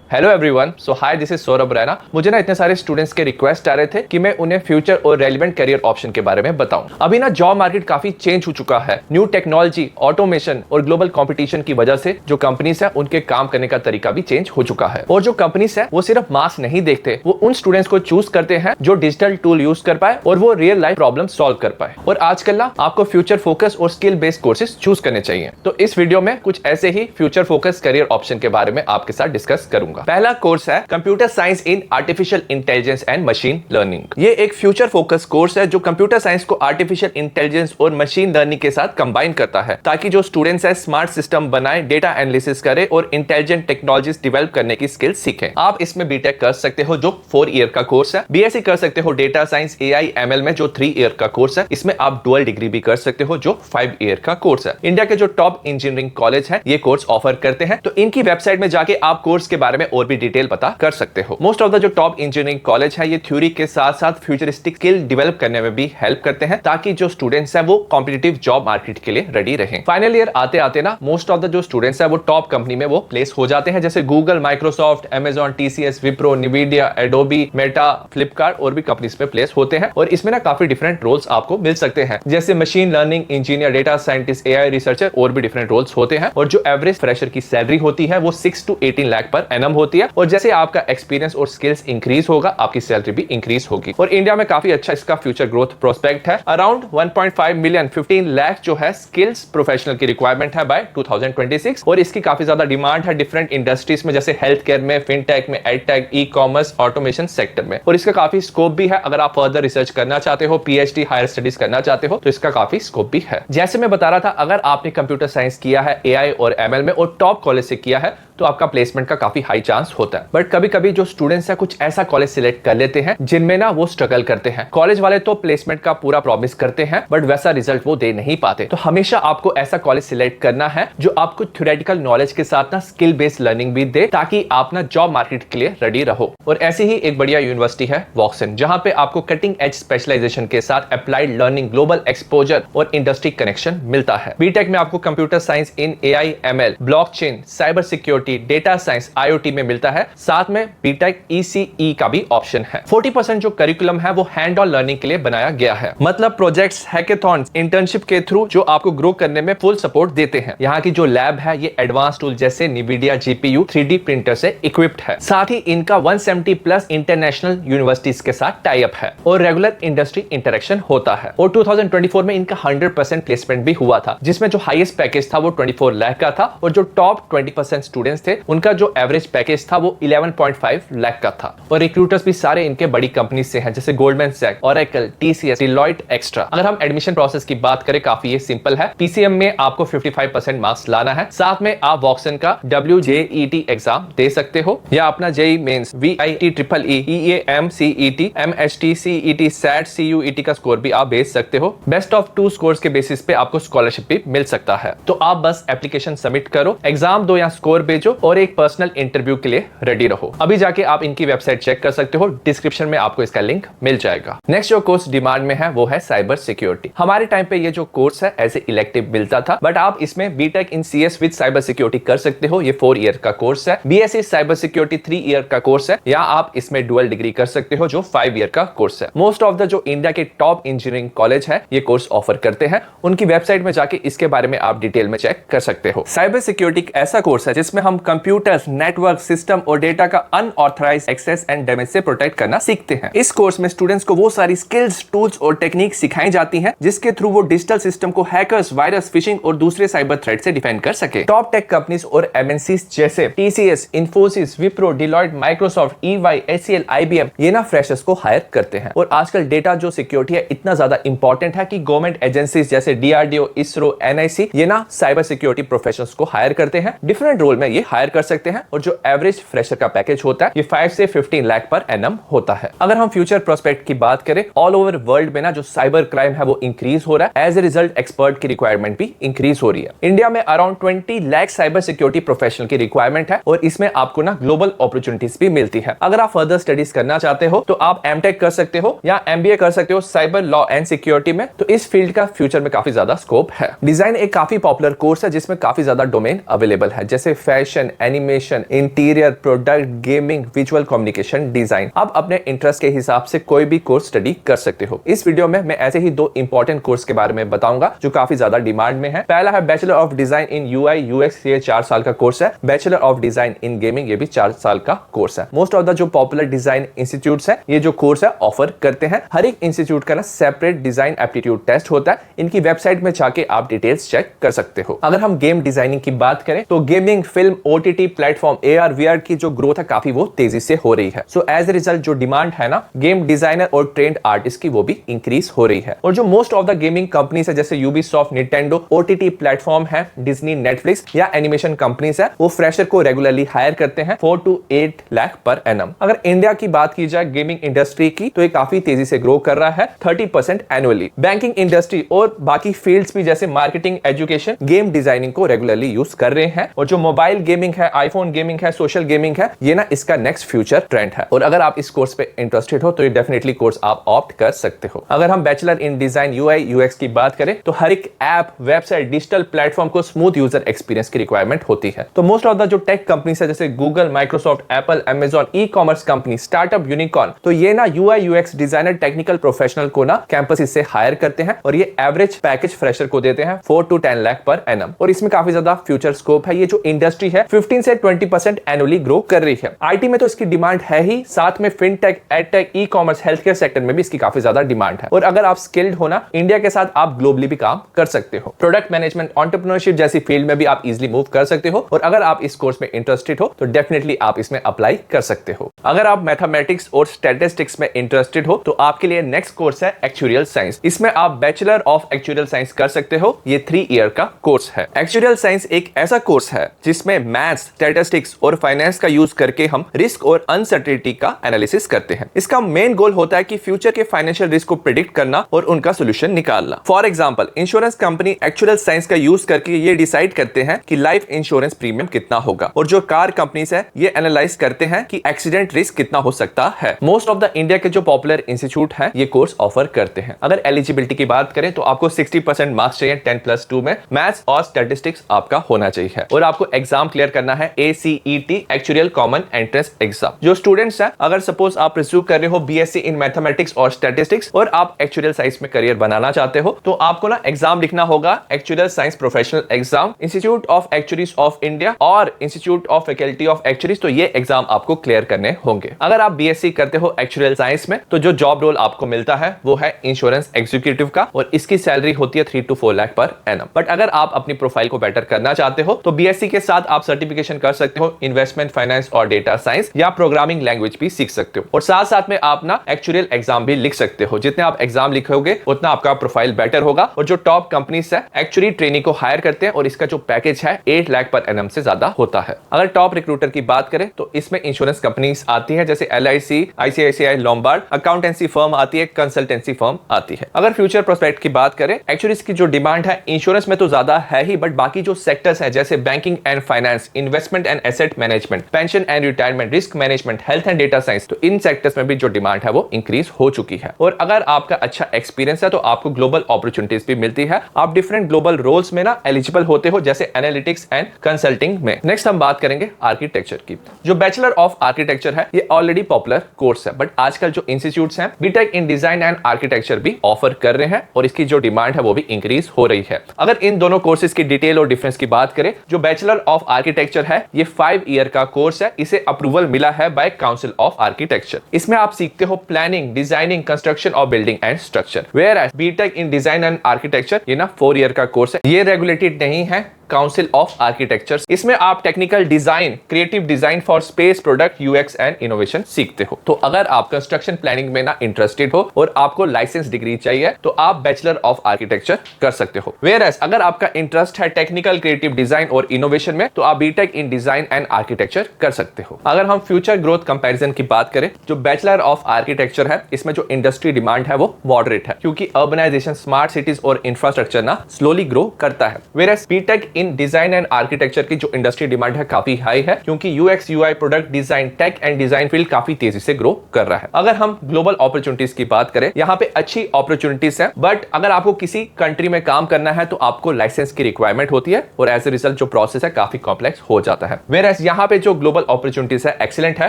Hello everyone, so hi, this is Saurabh Raina. मुझे ना इतने सारे स्टूडेंट्स के रिक्वेस्ट आ रहे थे कि मैं उन्हें फ्यूचर और रेलिवेंट करियर ऑप्शन के बारे में बताऊं। अभी ना जॉब मार्केट काफी चेंज हो चुका है। न्यू टेक्नोलॉजी, ऑटोमेशन और ग्लोबल कंपटीशन की वजह से जो कंपनीज है उनके काम करने का तरीका भी चेंज हो चुका है। और जो कंपनीज है वो सिर्फ मार्क्स नहीं देखते, वो उन स्टूडेंट्स को चूज करते हैं जो डिजिटल टूल यूज कर पाए और वो रियल लाइफ प्रॉब्लम सॉल्व कर पाए। और आजकल ना आपको फ्यूचर फोकस और स्किल बेस्ड कोर्सेज चूज करने चाहिए। तो इस वीडियो में कुछ ऐसे ही फ्यूचर फोकस करियर ऑप्शन के बारे में आपके साथ डिस्कस करूंगा। पहला कोर्स है computer science in artificial intelligence and machine learning. ये एक फ्यूचर फोकस कोर्स है जो कंप्यूटर साइंस को आर्टिफिशियल इंटेलिजेंस और मशीन लर्निंग के साथ कंबाइन करता है, ताकि जो स्टूडेंट्स है स्मार्ट सिस्टम बनाए, डेटा एनालिसिस करे और इंटेलिजेंट टेक्नोलॉजीज डेवलप करने की स्किल सीखें। आप इसमें बीटेक कर सकते हो जो 4 ईयर का कोर्स है। बीएससी कर सकते हो डेटा साइंस एआई एमएल में जो 3 ईयर का कोर्स है। इसमें आप डुअल डिग्री भी कर सकते हो जो 5 ईयर का कोर्स है। इंडिया के जो टॉप इंजीनियरिंग कॉलेज है ये कोर्स ऑफर करते हैं, तो इनकी वेबसाइट में जाके आप कोर्स के बारे में और भी डिटेल पता कर सकते हो। मोस्ट ऑफ द जो टॉप इंजीनियरिंग कॉलेज है ये थ्योरी के साथ साथ फ्यूचरिस्टिक स्किल डेवलप करने में भी हेल्प करते हैं, ताकि जो स्टूडेंट्स है वो कॉम्पिटिटिव जॉब मार्केट के लिए रेडी रहें। फाइनल ईयर आते आते ना मोस्ट ऑफ द जो स्टूडेंट्स है वो टॉप कंपनी में वो प्लेस हो जाते हैं, जैसे Google, Microsoft, Amazon, TCS, Wipro, Nvidia, Adobe, Meta, Flipkart और भी कंपनीज में प्लेस होते हैं। और इसमें ना काफी डिफरेंट रोल्स आपको मिल सकते हैं, जैसे machine learning engineer, data scientist, AI researcher और भी डिफरेंट रोल्स होते हैं। और जो एवरेज फ्रेशर की सैलरी होती है वो 6 to 18 लाख पर एनम होती है। और जैसे आपका एक्सपीरियंस और स्किल्स इंक्रीज होगा, आपकी सैलरी भी इंक्रीज होगी। और इंडिया में काफी अच्छा इसका फ्यूचर ग्रोथ प्रोस्पेक्ट है। अराउंड 1.5 मिलियन 15 लाख जो है स्किल्स प्रोफेशनल की रिक्वायरमेंट है बाय 2026। और इसकी काफी ज्यादा डिमांड है डिफरेंट इंडस्ट्रीज में, जैसे हेल्थ केयर में, फिनटेक में, edtech, e commerce, automation sector में। और इसका काफी स्कोप भी है। अगर आप फर्दर रिसर्च करना चाहते हो, पीएचडी हायर स्टडीज करना चाहते हो, तो इसका काफी स्कोप भी है। जैसे मैं बता रहा था, अगर आपने कंप्यूटर साइंस किया है एआई और एमएल में और टॉप कॉलेज से किया है तो आपका प्लेसमेंट का काफी हाई चांस होता है। बट कभी कभी जो स्टूडेंट्स है कुछ ऐसा कॉलेज सिलेक्ट कर लेते हैं जिनमें ना वो स्ट्रगल करते हैं। कॉलेज वाले तो प्लेसमेंट का पूरा प्रॉमिस करते हैं बट वैसा रिजल्ट वो दे नहीं पाते। तो हमेशा आपको ऐसा कॉलेज सिलेक्ट करना है जो आपको थ्योरेटिकल नॉलेज के साथ ना स्किल बेस्ड लर्निंग भी दे, ताकि आप ना जॉब मार्केट के लिए रेडी रहो। और ऐसी ही एक बढ़िया यूनिवर्सिटी है वॉक्सन, जहां पे आपको कटिंग एज स्पेशलाइजेशन के साथ अप्लाइड लर्निंग, ग्लोबल एक्सपोजर और इंडस्ट्री कनेक्शन मिलता है। बीटेक में आपको computer science in AI ML, blockchain, cyber security, data science, IoT में मिलता है। साथ में बीटेक ईसीई का भी ऑप्शन है। 40% जो करिकुलम है वो हैंड ऑन लर्निंग के लिए बनाया गया है, मतलब प्रोजेक्ट्स, हैकेथॉन्स, इंटर्नशिप के थ्रू जो आपको ग्रो करने में फुल सपोर्ट देते हैं। यहाँ की जो लैब है ये एडवांस टूल जैसे निविडिया जीपीयू 3D प्रिंटर से इक्विप्ड है। साथ ही इनका 170 प्लस इंटरनेशनल यूनिवर्सिटीज के साथ टाई अप है और रेगुलर इंडस्ट्री इंटरेक्शन होता है। और 2024 में इनका 100% प्लेसमेंट भी हुआ था, जिसमें जो हाईएस्ट पैकेज था वो 24 लाख का था। और जो टॉप 20% स्टूडेंट्स थे उनका जो एवरेज पैकेज था वो 11.5 लाख का था। और रिक्रूटर्स भी सारे इनके बड़ी कंपनी से हैं, जैसे गोल्डमैन सैक्स, ओरेकल, टीसीएस, डिलॉयट, एक्स्ट्रा। अगर हम एडमिशन प्रोसेस की बात करें, काफी ये सिंपल है। पीसीएम में आपको 55% मार्क्स लाना है। साथ में आप वॉक्सन का WJET एग्जाम दे सकते हो, या अपना JEE Mains, VIT, EEE, EAM, CET, MHT, CET, SAT, CUET का स्कोर भी आप भेज सकते हो। बेस्ट ऑफ 2 स्कोर्स के बेसिस पे आपको स्कॉलरशिप भी मिल सकता है। तो आप बस एप्लीकेशन सबमिट करो, एग्जाम दो या स्कोर भेजो और एक पर्सनल इंटरव्यू के लिए रेडी रहो। अभी जाके आप इनकी वेबसाइट चेक कर सकते हो, डिस्क्रिप्शन में आपको इसका लिंक मिल जाएगा। नेक्स्ट जो कोर्स डिमांड में है वो है साइबर सिक्योरिटी। हमारे टाइम पे ये जो कोर्स है ऐसे इलेक्टिव मिलता था, बट आप इसमें BTech in CS with cyber security कर सकते हो। ये 4 ईयर का कोर्स है। बीएससी साइबर सिक्योरिटी 3 ईयर का कोर्स है, या आप इसमें डुअल डिग्री कर सकते हो जो 5 ईयर का कोर्स है। मोस्ट ऑफ द जो इंडिया के टॉप इंजीनियरिंग कॉलेज है ये कोर्स ऑफर करते हैं। उनकी वेबसाइट में जाके इसके बारे में आप डिटेल में चेक कर सकते हो। साइबर सिक्योरिटी एक ऐसा कोर्स है जिसमें हम कंप्यूटर्स, नेटवर्क, सिस्टम और डेटा का अनऑथराइज्ड एक्सेस एंड डैमेज से प्रोटेक्ट करना सीखते हैं। इस कोर्स में स्टूडेंट्स को वो सारी स्किल्स, टूल्स और टेक्निक सिखाई जाती हैं जिसके थ्रू वो डिजिटल सिस्टम को हैकर्स, वायरस, फिशिंग और दूसरे साइबर थ्रेट से डिफेंड कर सके। टॉप टेक कंपनीज और एमएनसीज जैसे TCS, Infosys, Wipro, Deloitte, Microsoft, EY, HCL, IBM ये ना फ्रेशर्स को हायर करते हैं। और आजकल डेटा जो सिक्योरिटी है इतना ज्यादा इंपॉर्टेंट है कि गवर्नमेंट एजेंसीज जैसे DRDO, ISRO, NIC ये ना साइबर सिक्योरिटी प्रोफेशनल्स को हायर करते हैं। डिफरेंट रोल में ये हायर कर सकते हैं। और जो एवरेज फ्रेशर का पैकेज होता है ये 5 से 15 लाख पर एनम होता है। अगर हम फ्यूचर प्रोस्पेक्ट की बात करें, ऑल ओवर वर्ल्ड में ना जो साइबर क्राइम है वो इंक्रीज हो रहा है। एज ए रिजल्ट एक्सपर्ट की रिक्वायरमेंट भी इंक्रीज हो रही है। इंडिया में around 20 lakh cyber security professional की रिक्वायरमेंट है और इसमें आपको ना ग्लोबल अपॉर्चुनिटीज भी मिलती है। अगर आप फर्दर स्टडीज करना चाहते हो तो आप एमटेक कर सकते हो या MBA कर सकते हो साइबर लॉ एंड सिक्योरिटी में। तो इस फील्ड का फ्यूचर में काफी ज्यादा स्कोप है। डिजाइन एक काफी पॉपुलर कोर्स है जिसमें काफी ज्यादा डोमेन अवेलेबल है, जैसे fashion, animation, interior, product, gaming, visual communication, design. आप अपने इंटरेस्ट के हिसाब से कोई भी कोर्स स्टडी कर सकते हो। इस वीडियो में मैं ऐसे ही 2 इंपॉर्टेंट कोर्स के बारे में बताऊंगा जो काफी ज्यादा डिमांड में है। पहला है bachelor of design in UI UX, ये 4 साल का कोर्स है। Bachelor of design in gaming, ये भी 4 साल का कोर्स है। मोस्ट ऑफ द जो पॉपुलर डिजाइन इंस्टीट्यूट्स है ये जो कोर्स है ऑफर करते हैं। हर एक इंस्टीट्यूट का ना सेपरेट डिजाइन एप्टीट्यूड टेस्ट होता है। इनकी वेबसाइट में जाके आप डिटेल्स चेक कर सकते हो। अगर हम गेम डिजाइनिंग की बात करें तो gaming, film, OTT platform, AR VR की जो ग्रोथ है काफी वो तेजी से हो रही है। सो एज ए रिजल्ट जो डिमांड है ना गेम डिजाइनर और ट्रेंड आर्टिस्ट की वो भी इंक्रीज हो रही है। और जो most of the gaming companies है जैसे यूबीसॉफ्ट, निंटेंडो, ओटीटी प्लेटफॉर्म है, डिज्नी, नेटफ्लिक्स या एनिमेशन कंपनीज है, वो फ्रेशर को रेगुलरली हायर करते हैं 4 to 8 लाख पर एनम। अगर इंडिया की बात की जाए गेमिंग इंडस्ट्री की तो ये काफी तेजी से ग्रो कर रहा है 30% एनुअली। बैंकिंग इंडस्ट्री और बाकी फील्ड्स भी जैसे मार्केटिंग, एजुकेशन, गेम डिजाइनिंग को रेगुलरली यूज कर रहे हैं। और जो मोबाइल गेमिंग है, आईफोन गेमिंग है, सोशल गेमिंग है, ये ना इसका नेक्स्ट फ्यूचर ट्रेंड है। और अगर आप इस कोर्स पे इंटरेस्टेड हो तो ये डेफिनेटली कोर्स आप ऑप्ट कर सकते हो। अगर हम bachelor in design UI UX की बात करें तो हर एक ऐप, वेबसाइट, डिजिटल प्लेटफॉर्म को स्मूथ यूजर एक्सपीरियंस की रिक्वायरमेंट होती है। तो मोस्ट ऑफ द जो टेक कंपनीज है जैसे Google, Microsoft, Apple, Amazon, e commerce company, startup, unicorn, तो ये ना UI UX designer, technical professional को ना कैंपस से हायर करते हैं और ये एवरेज पैकेज फ्रेशर को देते हैं 4 to 10 लाख पर एनम। और इसमें काफी ज्यादा फ्यूचर स्कोप है। ये जो इंडस्ट्री है 15 से 20% एनुअली ग्रो कर रही है। आईटी में तो इसकी डिमांड है ही, साथ में fintech, edtech, e commerce, health care sector में भी इसकी काफी ज्यादा डिमांड है। और अगर आप स्किल्ड हो ना इंडिया के साथ आप ग्लोबली भी काम कर सकते हो। प्रोडक्ट मैनेजमेंट, एंटरप्रेन्योरशिप जैसी फील्ड में भी आप इजिली मूव कर सकते हो। और अगर आप इस कोर्स में इंटरेस्टेड हो तो डेफिनेटली आप इसमें अप्लाई कर सकते हो। अगर आप मैथमेटिक्स और स्टैटिस्टिक्स में इंटरेस्टेड हो तो आपके लिए नेक्स्ट कोर्स है एक्चुरियल साइंस। इसमें आप बैचलर ऑफ एक्चुरियल साइंस कर सकते हो। ये 3 ईयर का कोर्स है। एक्चुरियल साइंस एक ऐसा कोर्स है जिसमें मैथ्स, स्टैटिस्टिक्स और फाइनेंस का यूज करके हम रिस्क और अनसर्टेनिटी का एनालिसिस करते हैं। इसका मेन गोल होता है कि फ्यूचर के फाइनेंशियल रिस्क को प्रिडिक्ट करना और उनका सोल्यूशन निकालना। For example, insurance company actuarial science का यूज करके ये डिसाइड करते हैं कि लाइफ इंश्योरेंस प्रीमियम कितना होगा। और जो कार कंपनीज है ये एनालाइज करते हैं कि एक्सीडेंट रिस्क कितना हो सकता है। मोस्ट ऑफ द इंडिया के जो पॉपुलर इंस्टीट्यूट है ये कोर्स ऑफर करते हैं। अगर एलिजिबिलिटी की बात करें तो आपको 60% मार्क्स चाहिए 10+2 में। मैथ्स और स्टैटिस्टिक्स आपका होना चाहिए और आपको एग्जाम क्लियर करना है ACET actuarial common entrance exam. जो स्टूडेंट्स हैं, अगर सपोज आप रिज्यूम कर रहे हो बीएससी इन मैथमेटिक्स और स्टैटिस्टिक्स और आप एक्चुरियल साइंस में करियर बनाना चाहते हो तो आपको ना एग्जाम लिखना होगा actuarial science professional exam, institute of actuaries of India और institute of faculty of actuaries. तो ये एग्जाम आपको क्लियर करने होंगे। अगर आप बीएससी करते हो एक्चुरियल साइंस में तो जो जॉब रोल आपको मिलता है वो है इंश्योरेंस एग्जीक्यूटिव का और इसकी सैलरी होती है 3 to 4 lakh per annum. But अगर आप अपनी प्रोफाइल को बेटर करना चाहते हो तो बीएससी के साथ आप सर्टिफिकेशन कर सकते हो इन्वेस्टमेंट फाइनेंस और डेटा साइंस या प्रोग्रामिंग लैंग्वेज भी सीख सकते हो। और साथ साथ में आप ना एक्चुरियल एग्जाम भी लिख सकते हो। जितने आप एग्जाम लिखोगे उतना आपका प्रोफाइल बेटर होगा। और जो टॉप कंपनीज है एक्चुअली ट्रेनिंग को हायर करते हैं और इसका जो पैकेज है 8 लाख पर एनम से ज्यादा होता है। अगर टॉप रिक्रूटर की बात करें तो इसमें इंश्योरेंस कंपनीज आती है जैसे LIC, ICICI Lombard, accountancy firm आती है, कंसल्टेंसी फर्म आती है। अगर फ्यूचर प्रोस्पेक्ट की बात करें, एक्चुअली इसकी जो डिमांड है इंश्योरेंस में तो ज्यादा है ही, बट बाकी जो सेक्टर्स है जैसे banking and finance, investment and asset management, pension and retirement, risk management, health and data science, तो इन सेक्टर्स में भी जो डिमांड है वो इंक्रीज हो चुकी है। और अगर आपका अच्छा एक्सपीरियंस है तो आपको ग्लोबल अपॉर्चुनिटीज भी मिलती है। आप डिफरेंट ग्लोबल रोल्स में ना एलिजिबल होते हो जैसे एनालिटिक्स एंड कंसल्टिंग में। नेक्स्ट हम बात करेंगे आर्किटेक्चर की। जो बैचलर ऑफ आर्किटेक्चर है ये ऑलरेडी पॉपुलर कोर्स है, बट आजकल जो इंस्टीट्यूट्स हैं BTech in design and architecture भी ऑफर कर रहे हैं और इसकी जो डिमांड है वो भी इंक्रीज हो रही है। अगर इन दोनों कोर्सेज की डिटेल और डिफरेंस की बात करें, जो बैचलर ऑफ आर्किटेक्चर है ये 5 ईयर का कोर्स है। इसे अप्रूवल मिला है बाय काउंसिल ऑफ आर्किटेक्चर। इसमें आप सीखते हो planning, designing, construction of building and structure. Whereas BTech in design and architecture ये ना 4 ईयर का कोर्स है। ये रेगुलेटेड नहीं है काउंसिल ऑफ आर्किटेक्चर। इसमें आप technical design, creative design for space, product, UX and innovation सीखते हो। तो अगर आप कंस्ट्रक्शन प्लानिंग में ना इंटरेस्टेड हो और आपको लाइसेंस डिग्री चाहिए तो आप बैचलर ऑफ आर्किटेक्चर कर सकते हो। वेयरएज अगर आपका इंटरेस्ट है टेक्निकल, क्रिएटिव डिजाइन और इनोवेशन में तो आप BTech in design and architecture कर सकते हो। अगर हम फ्यूचर ग्रोथ कंपैरिजन की बात करें, जो बैचलर ऑफ आर्किटेक्चर है इसमें जो इंडस्ट्री डिमांड है वो मॉडरेट है, क्योंकि अर्बनाइजेशन, स्मार्ट सिटीज और इंफ्रास्ट्रक्चर ना स्लोली ग्रो करता है। Whereas BTech in design and architecture की जो इंडस्ट्री डिमांड है काफी हाई है, क्योंकि UX UI product design tech and design field काफी तेजी से ग्रो कर रहा है। अगर हम ग्लोबल अपॉर्चुनिटीज की बात करें, यहाँ पे अच्छी अपॉर्चुनिटीज है, बट अगर आपको किसी कंट्री में काम करना है तो आपको लाइसेंस की रिक्वायरमेंट होती है और एज ए रिजल्ट जो प्रोसेस है काफी कॉम्प्लेक्स हो जाता है। वेयरएज यहाँ पे जो ग्लोबल अपॉर्चुनिटीज है एक्सीलेंट है,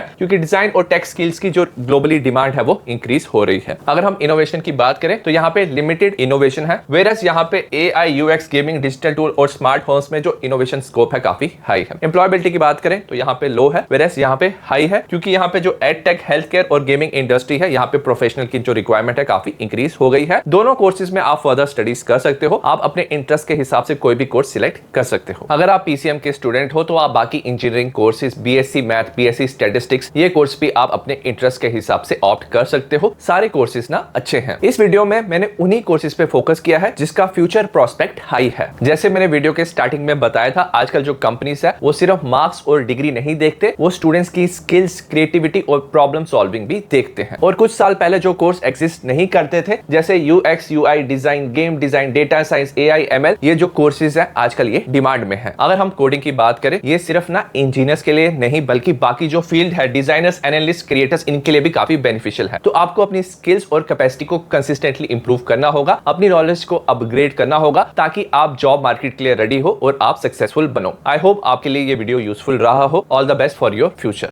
क्योंकि डिजाइन और टेक स्किल्स की जो ग्लोबली डिमांड है वो इंक्रीज हो रही है। अगर हम इनोवेशन की बात करें तो यहाँ पे लिमिटेड इनोवेशन है, वेयरएज यहाँ पे AI UX gaming digital tool और स्मार्ट होम्स में जो इनोवेशन स्कोप है काफी हाई है। एम्प्लॉयबिलिटी की बात करें तो यहाँ पे लो है, वेयरएज यहाँ पे हाई है, क्योंकि यहाँ पे जो एड टेक, हेल्थ केयर और गेमिंग इंडस्ट्री है, यहाँ पे प्रोफेशनल की जो रिक्वायरमेंट है काफी इंक्रीज हो गई है। दोनों कोर्सेज में आप फर्दर स्टडीज कर सकते हो, आप अपने इंटरेस्ट के हिसाब से कोई भी कोर्स सिलेक्ट कर सकते हो। अगर आप पीसीएम के स्टूडेंट हो तो आप बाकी engineering courses, BSc math, BSc statistics, ये कोर्स भी आप अपने इंटरेस्ट के हिसाब से ऑप्ट कर सकते हो। सारे कोर्सेज ना अच्छे हैं। इस वीडियो में मैंने उन्हीं कोर्सेज पे फोकस किया है जिसका फ्यूचर प्रोस्पेक्ट हाई है। जैसे मैंने वीडियो के स्टार्टिंग में बताया था, आजकल जो कंपनीज है वो सिर्फ मार्क्स और डिग्री नहीं देखते, वो स्टूडेंट्स की स्किल्स, क्रिएटिविटी और प्रॉब्लम सॉल्विंग भी देखते हैं। और कुछ साल पहले जो कोर्स एग्जिस्ट नहीं करते थे, जैसे UX UI design, game design, data science, AI ML, ये जो कोर्सेज है आजकल ये डिमांड में है। अगर हम कोडिंग की बात करें, ये सिर्फ ना इंजीनियर्स के लिए नहीं बल्कि बाकी जो फील्ड है, डिजाइनर्स, एनालिस्ट, क्रिएटर्स, इनके लिए भी काफी बेनिफिशियल है। तो आपको अपनी स्किल्स और कैपेसिटी को कंसिस्टेंटली इंप्रूव करना होगा, अपनी नॉलेज को अपग्रेड करना होगा, ताकि आप जॉब मार्केट के लिए रेडी हो और आप सक्सेसफुल बनो। आई होप आपके लिए ये वीडियो यूजफुल रहा हो। All the best for your future.